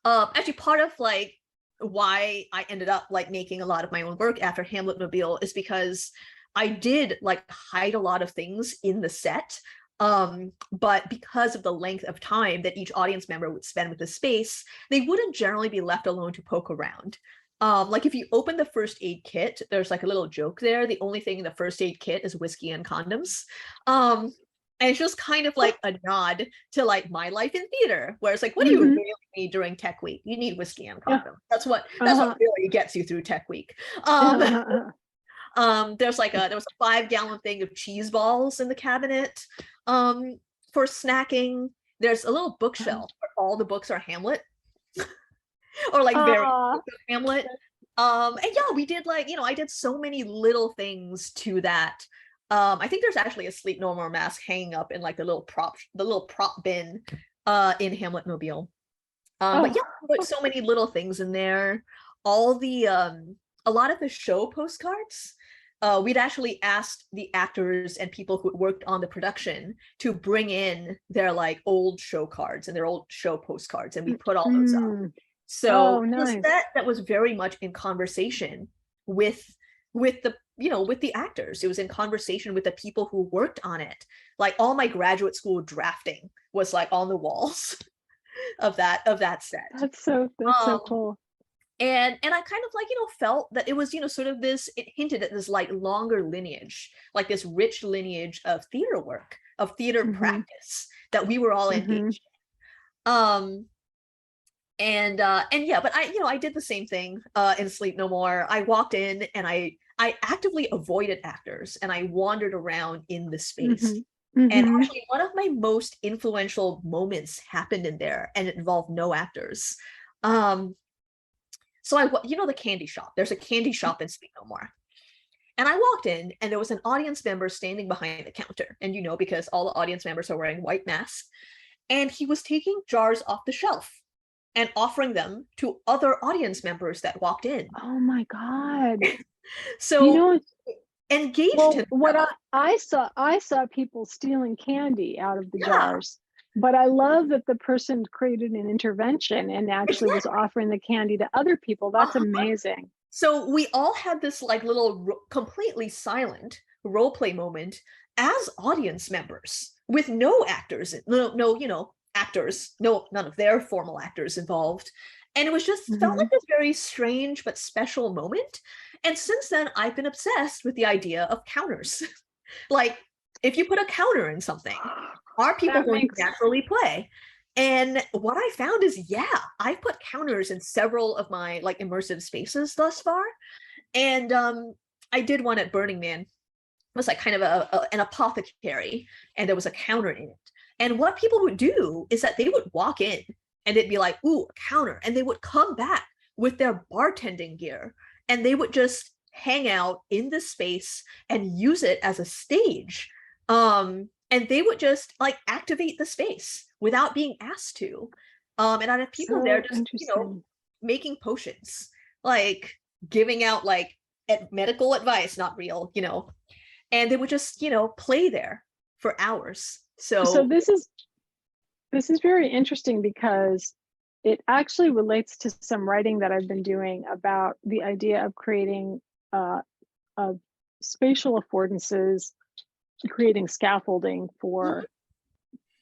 Speaker 2: actually part of like why I ended up like making a lot of my own work after Hamletmobile is because I did like hide a lot of things in the set. But because of the length of time that each audience member would spend with the space, they wouldn't generally be left alone to poke around. Like if you open the first aid kit, there's like a little joke there. The only thing in the first aid kit is whiskey and condoms. And it's just kind of like a nod to like my life in theater, where it's like, what do you really need during Tech Week? You need whiskey and condoms. That's what really gets you through Tech Week. There was a 5-gallon thing of cheese balls in the cabinet. For snacking, there's a little bookshelf where all the books are Hamlet. Or like very Hamlet. And yeah, we did like, I did so many little things to that. I think there's actually a Sleep No More mask hanging up in like the little prop bin in Hamletmobile. But yeah, put so many little things in there. All the a lot of the show postcards, we'd actually asked the actors and people who worked on the production to bring in their like old show cards and their old show postcards, and we put all those up. So nice. That was very much in conversation with the with the actors. It was in conversation with the people who worked on it. Like all my graduate school drafting was like on the walls of that set.
Speaker 1: That's so
Speaker 2: Um,
Speaker 1: cool.
Speaker 2: and I kind of like felt that it was sort of this, it hinted at this like longer lineage, like this rich lineage of theater work, of theater practice that we were all engaged in. And yeah, but I did the same thing in Sleep No More. I walked in and I actively avoided actors and I wandered around in the space. And actually one of my most influential moments happened in there, and it involved no actors. So the candy shop, there's a candy shop in Sleep No More. And I walked in and there was an audience member standing behind the counter. And because all the audience members are wearing white masks, and he was taking jars off the shelf and offering them to other audience members that walked in.
Speaker 1: Oh my God.
Speaker 2: So engaged himself.
Speaker 1: What I saw people stealing candy out of the jars. But I love that the person created an intervention and actually was offering the candy to other people. That's amazing.
Speaker 2: So we all had this like little completely silent role play moment as audience members with no actors, no actors, none of their formal actors involved. And it was just felt like this very strange but special moment. And since then, I've been obsessed with the idea of counters. Like, if you put a counter in something, are people going to naturally play? And what I found is, I've put counters in several of my like immersive spaces thus far. And I did one at Burning Man. It was like kind of an apothecary, and there was a counter in it. And what people would do is that they would walk in and they'd be like, ooh, a counter. And they would come back with their bartending gear, and they would just hang out in the space and use it as a stage. And they would just like activate the space without being asked to. And I'd have people there just, making potions, like giving out like medical advice, not real, and they would just, play there for hours. So
Speaker 1: this is very interesting because it actually relates to some writing that I've been doing about the idea of creating of spatial affordances, creating scaffolding for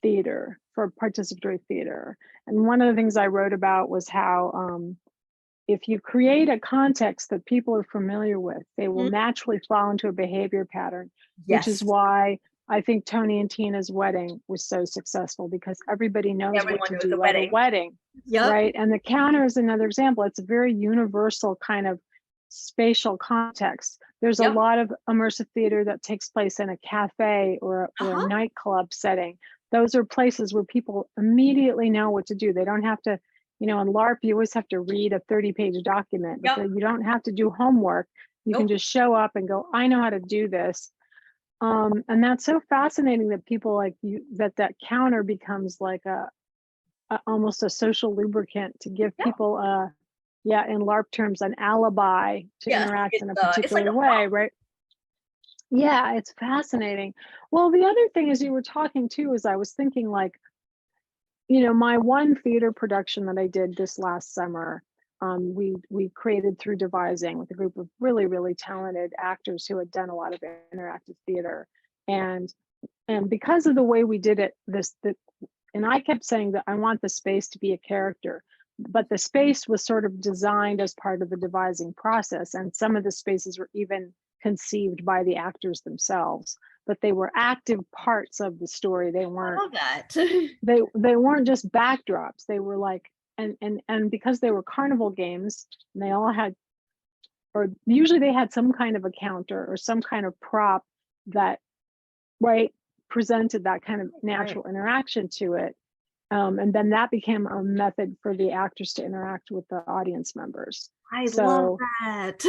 Speaker 1: theater, for participatory theater. And one of the things I wrote about was how if you create a context that people are familiar with, they will naturally fall into a behavior pattern, which is why I think Tony and Tina's wedding was so successful, because everybody knows what to do at a wedding, right? And the counter is another example. It's a very universal kind of spatial context. There's a lot of immersive theater that takes place in a cafe or a nightclub setting. Those are places where people immediately know what to do. They don't have to, in LARP, you always have to read a 30-page document. You don't have to do homework. You can just show up and go, I know how to do this. And that's so fascinating that people like you, that counter becomes like almost a social lubricant to give people in LARP terms, an alibi to interact in a particular way, right? Yeah, it's fascinating. Well, the other thing as you were talking too, is I was thinking like, my one theater production that I did this last summer, we created through devising with a group of really, really talented actors who had done a lot of interactive theater. And because of the way we did it, and I kept saying that I want the space to be a character, but the space was sort of designed as part of the devising process. And some of the spaces were even conceived by the actors themselves, but they were active parts of the story. They weren't,
Speaker 2: I love that.
Speaker 1: they weren't just backdrops. They were like, and because they were carnival games, and they all had, or usually they had some kind of a counter or some kind of prop that, presented that kind of natural interaction to it. And then that became a method for the actors to interact with the audience members.
Speaker 2: I love that.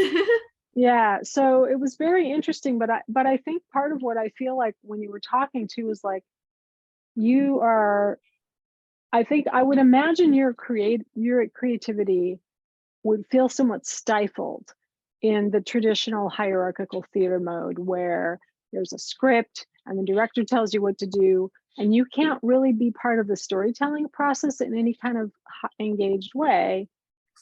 Speaker 1: Yeah, so it was very interesting, but I think part of what I feel like when you were talking to is like, I think I would imagine your creativity would feel somewhat stifled in the traditional hierarchical theater mode, where there's a script and the director tells you what to do, and you can't really be part of the storytelling process in any kind of engaged way.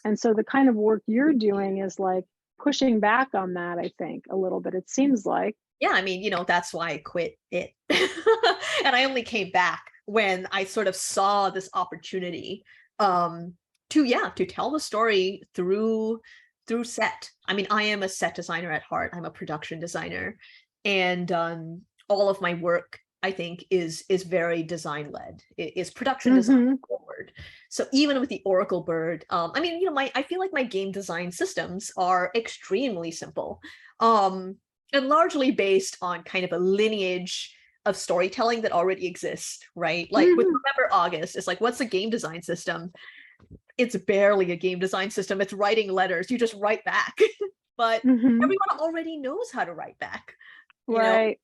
Speaker 1: And so the kind of work you're doing is like pushing back on that, I think, a little bit, it seems like.
Speaker 2: Yeah, I mean, that's why I quit it. And I only came back when I sort of saw this opportunity to tell the story through set. I mean, I am a set designer at heart. I'm a production designer, and all of my work, I think, is very design led. It is production design forward. So even with the Oracle Bird, I mean, I feel like my game design systems are extremely simple, and largely based on kind of a lineage of storytelling that already exists, right? Like with Remember August, it's like, what's a game design system? It's barely a game design system. It's writing letters. You just write back. But everyone already knows how to write back.
Speaker 1: Right.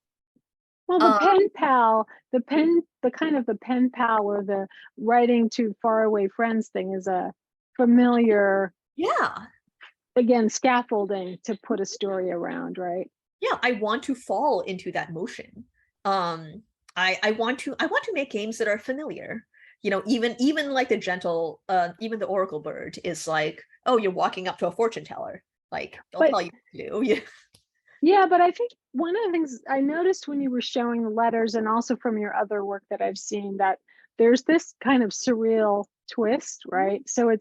Speaker 1: Well, the pen pal, the kind of the pen pal or the writing to faraway friends thing is a familiar, again, scaffolding to put a story around, right?
Speaker 2: Yeah, I want to fall into that motion. I want to make games that are familiar. Even like the gentle, even the Oracle Bird is like, oh, you're walking up to a fortune teller. Like, they'll tell you what to do. Yeah.
Speaker 1: Yeah, but I think one of the things I noticed when you were showing the letters, and also from your other work that I've seen, that there's this kind of surreal twist, right? So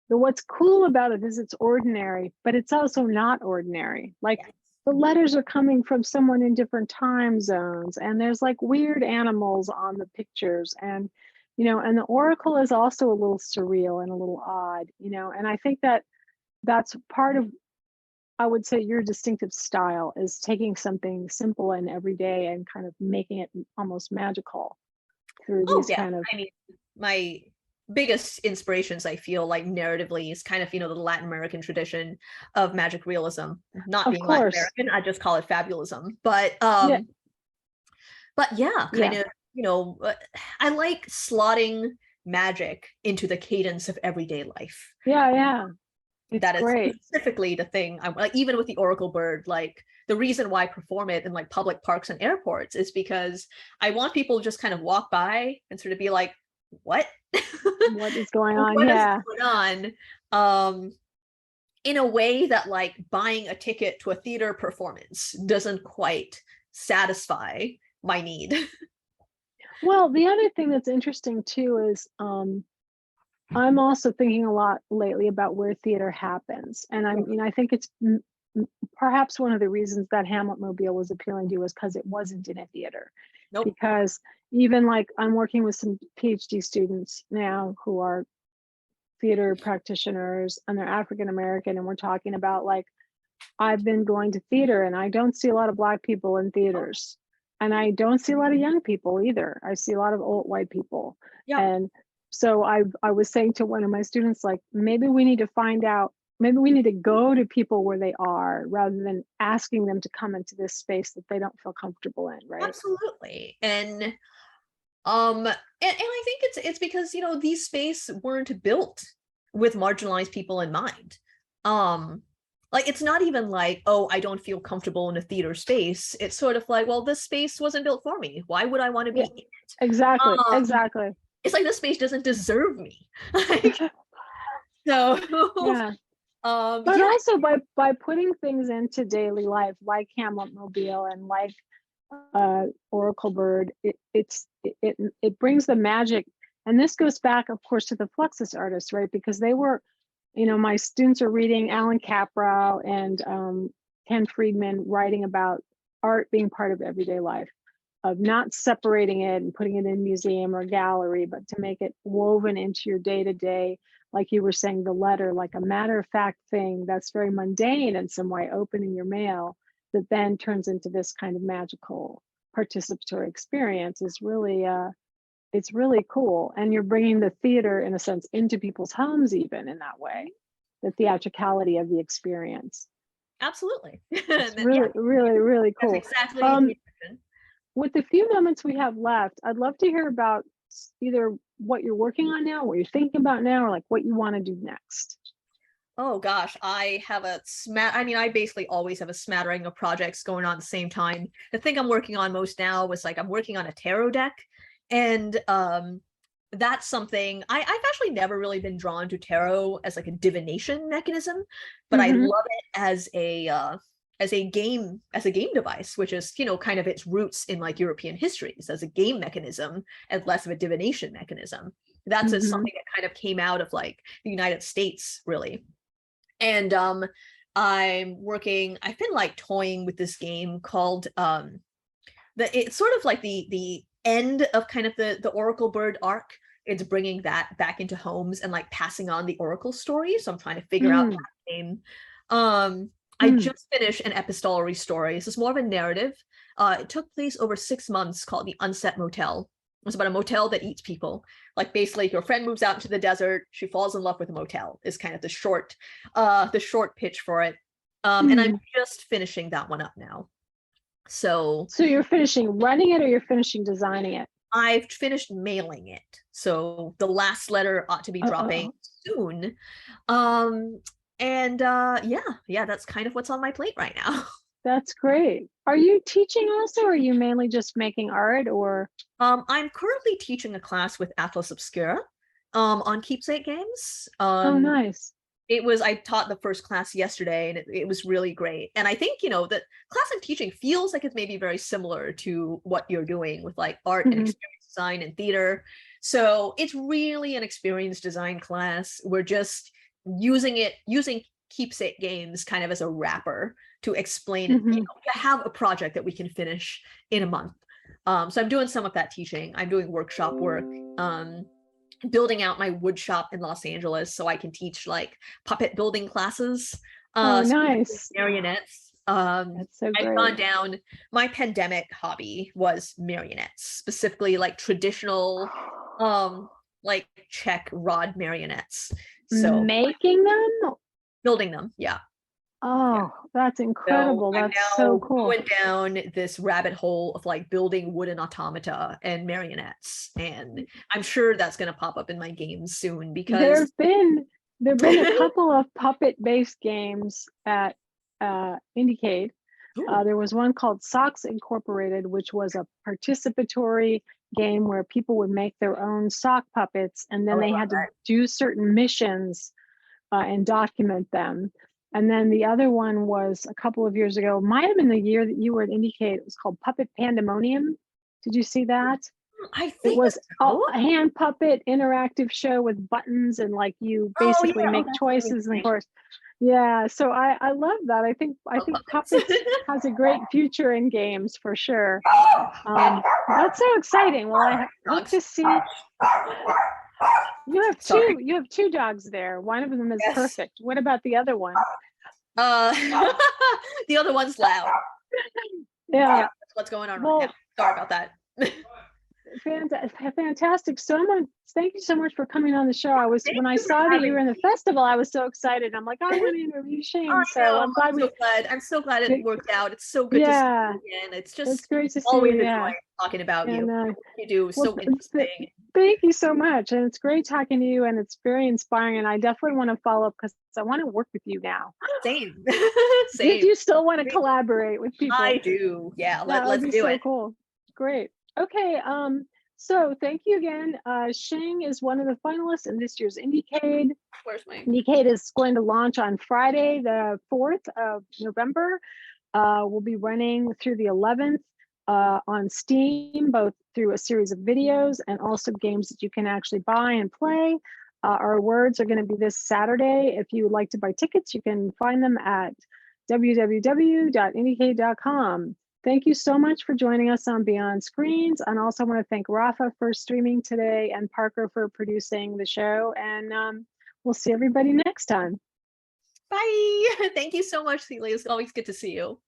Speaker 1: what's cool about it is it's ordinary, but it's also not ordinary. Like, the letters are coming from someone in different time zones, and there's like weird animals on the pictures, and and the Oracle is also a little surreal and a little odd, and I think that that's part of, I would say, your distinctive style is taking something simple and everyday and kind of making it almost magical through these kind of.
Speaker 2: I mean, my biggest inspirations, I feel like narratively, is kind of the Latin American tradition of magic realism. Not being Latin American, I just call it fabulism. But kind of I like slotting magic into the cadence of everyday life. That is great. Specifically the thing I'm like, even with the Oracle Bird, like the reason why I perform it in like public parks and airports is because I want people to just kind of walk by and sort of be like, what
Speaker 1: is going on?
Speaker 2: What is going on? In a way that like buying a ticket to a theater performance doesn't quite satisfy my need.
Speaker 1: Well, the other thing that's interesting too is I'm also thinking a lot lately about where theater happens, and I think it's perhaps one of the reasons that Hamlet Mobile was appealing to you was because it wasn't in a theater. Because even like I'm working with some PhD students now who are theater practitioners, and they're African American, and we're talking about like, I've been going to theater and I don't see a lot of Black people in theaters, and I don't see a lot of young people either. I see a lot of old white people. And so I was saying to one of my students, like, maybe we need to find out, maybe we need to go to people where they are rather than asking them to come into this space that they don't feel comfortable in, right?
Speaker 2: Absolutely. And I think it's because these spaces weren't built with marginalized people in mind. Like, it's not even like, oh, I don't feel comfortable in a theater space. It's sort of like, well, this space wasn't built for me. Why would I want to be in it?
Speaker 1: Exactly.
Speaker 2: It's like this space doesn't deserve me. So but
Speaker 1: also by putting things into daily life, like Hamlet Mobile and like Oracle Bird, it brings the magic. And this goes back, of course, to the Fluxus artists, right? Because they were, my students are reading Alan Caprow and Ken Friedman, writing about art being part of everyday life, of not separating it and putting it in a museum or gallery, but to make it woven into your day-to-day, like you were saying, the letter, like a matter-of-fact thing that's very mundane in some way, opening your mail, that then turns into this kind of magical participatory experience is really, it's really cool. And you're bringing the theater, in a sense, into people's homes even in that way, the theatricality of the experience.
Speaker 2: Absolutely.
Speaker 1: It's really cool.
Speaker 2: That's exactly
Speaker 1: with the few moments we have left, I'd love to hear about either what you're working on now, what you're thinking about now, or like what you want to do next.
Speaker 2: Oh gosh, I have I basically always have a smattering of projects going on at the same time. The thing I'm working on most now was like, I'm working on a tarot deck, and that's something I've actually never really been drawn to tarot as like a divination mechanism, but I
Speaker 1: Mhm.
Speaker 2: love it as a game device, which is, you know, kind of its roots in like European histories as a game mechanism and less of a divination mechanism. That's
Speaker 1: Mhm.
Speaker 2: something that kind of came out of like the United States, really. And I've been like toying with this game called it's sort of like the end of kind of the Oracle Bird arc. It's bringing that back into homes and like passing on the Oracle story. So I'm trying to figure out
Speaker 1: Mm.
Speaker 2: that game. I
Speaker 1: Mm.
Speaker 2: just finished an epistolary story. This is more of a narrative. It took place over 6 months, called The Unset Motel. It's about a motel that eats people. Like basically your friend moves out into the desert, she falls in love with a motel, is kind of the short pitch for it. And I'm
Speaker 1: Mm.
Speaker 2: just finishing that one up now. So
Speaker 1: So you're finishing running it or you're finishing designing it?
Speaker 2: I've finished mailing it. So the last letter ought to be dropping
Speaker 1: Uh-oh.
Speaker 2: soon. Yeah, that's kind of what's on my plate right now.
Speaker 1: That's great. Are you teaching also, or are you mainly just making art or?
Speaker 2: I'm currently teaching a class with Atlas Obscura on keepsake games.
Speaker 1: Oh, nice.
Speaker 2: I taught the first class yesterday and it was really great. And I think, you know, the class I'm teaching feels like it's maybe very similar to what you're doing with like art and
Speaker 1: Mhm.
Speaker 2: experience design and theater. So it's really an experience design class. We're just using keepsake games kind of as a wrapper to explain, you
Speaker 1: Mhm.
Speaker 2: know, to have a project that we can finish in a month. So I'm doing some of that teaching. I'm doing workshop work. Building out my wood shop in Los Angeles so I can teach like puppet building classes,
Speaker 1: Oh,
Speaker 2: specifically
Speaker 1: nice.
Speaker 2: marionettes.
Speaker 1: That's so
Speaker 2: I've
Speaker 1: great.
Speaker 2: gone down, my pandemic hobby was marionettes, specifically like traditional, like Czech rod marionettes. So
Speaker 1: Making them?
Speaker 2: building them, yeah.
Speaker 1: Oh, that's
Speaker 2: So
Speaker 1: incredible.
Speaker 2: I'm
Speaker 1: That's so
Speaker 2: now
Speaker 1: cool.
Speaker 2: going down this rabbit hole of like building wooden automata and marionettes. And I'm sure that's going to pop up in my games soon
Speaker 1: There
Speaker 2: because
Speaker 1: have been there have been a couple of puppet-based games at IndieCade.
Speaker 2: Ooh,
Speaker 1: There was one called Socks Incorporated, which was a participatory game where people would make their own sock puppets, and
Speaker 2: I
Speaker 1: then
Speaker 2: would
Speaker 1: they
Speaker 2: love
Speaker 1: had to
Speaker 2: that.
Speaker 1: do certain missions and document them. And then the other one was a couple of years ago, might have been the year that you were at IndieCade. It was called Puppet Pandemonium. Did you see that?
Speaker 2: I
Speaker 1: It
Speaker 2: think
Speaker 1: was a
Speaker 2: so.
Speaker 1: hand puppet interactive show with buttons, and like you
Speaker 2: Oh
Speaker 1: basically
Speaker 2: yeah. Oh,
Speaker 1: make
Speaker 2: that's really
Speaker 1: choices. And of
Speaker 2: great.
Speaker 1: course, yeah. So I love that. I
Speaker 2: Oh,
Speaker 1: think
Speaker 2: puppets.
Speaker 1: puppets has a great future in games for sure.
Speaker 2: And
Speaker 1: That's so exciting. Well, I hope
Speaker 2: dogs.
Speaker 1: to see
Speaker 2: Sorry.
Speaker 1: you have two dogs there. One of them is
Speaker 2: Yes.
Speaker 1: perfect. What about the other one?
Speaker 2: Uh, the other one's loud.
Speaker 1: Yeah.
Speaker 2: Yeah, that's what's going on right now.
Speaker 1: Well,
Speaker 2: Sorry about that.
Speaker 1: fantastic. So much. Thank you so much for coming on the show. I was
Speaker 2: Thank
Speaker 1: when I
Speaker 2: you for
Speaker 1: saw that you
Speaker 2: having
Speaker 1: were in the
Speaker 2: me.
Speaker 1: festival, I was so excited. I'm like, I want to interview
Speaker 2: I
Speaker 1: Shane. So
Speaker 2: know.
Speaker 1: I'm glad
Speaker 2: I'm so glad. I'm so glad it worked out. It's so good to see
Speaker 1: yeah,
Speaker 2: you again. It's
Speaker 1: it's
Speaker 2: just
Speaker 1: great to see
Speaker 2: always
Speaker 1: you.
Speaker 2: a
Speaker 1: Yeah.
Speaker 2: joy talking about you.
Speaker 1: And
Speaker 2: What you do is
Speaker 1: well,
Speaker 2: so interesting.
Speaker 1: thank you so much. And it's great talking to you, and it's very inspiring. And I definitely want to follow up because I want to work with you now.
Speaker 2: Same.
Speaker 1: If
Speaker 2: Same.
Speaker 1: you still want to collaborate with people,
Speaker 2: I do. Yeah,
Speaker 1: that would
Speaker 2: let's
Speaker 1: be
Speaker 2: do
Speaker 1: so
Speaker 2: it.
Speaker 1: cool. Great. Okay. So thank you again. Shing is one of the finalists in this year's IndieCade.
Speaker 2: Where's my
Speaker 1: IndieCade is going to launch on Friday, the 4th of November. We'll be running through the 11th on Steam, both through a series of videos and also games that you can actually buy and play. Our words are going to be this Saturday. If you would like to buy tickets, you can find them at www.indiecade.com. Thank you so much for joining us on Beyond Screens. And also want to thank Rafa for streaming today and Parker for producing the show. And we'll see everybody next time.
Speaker 2: bye. Thank you so much, Celia. It's always good to see you.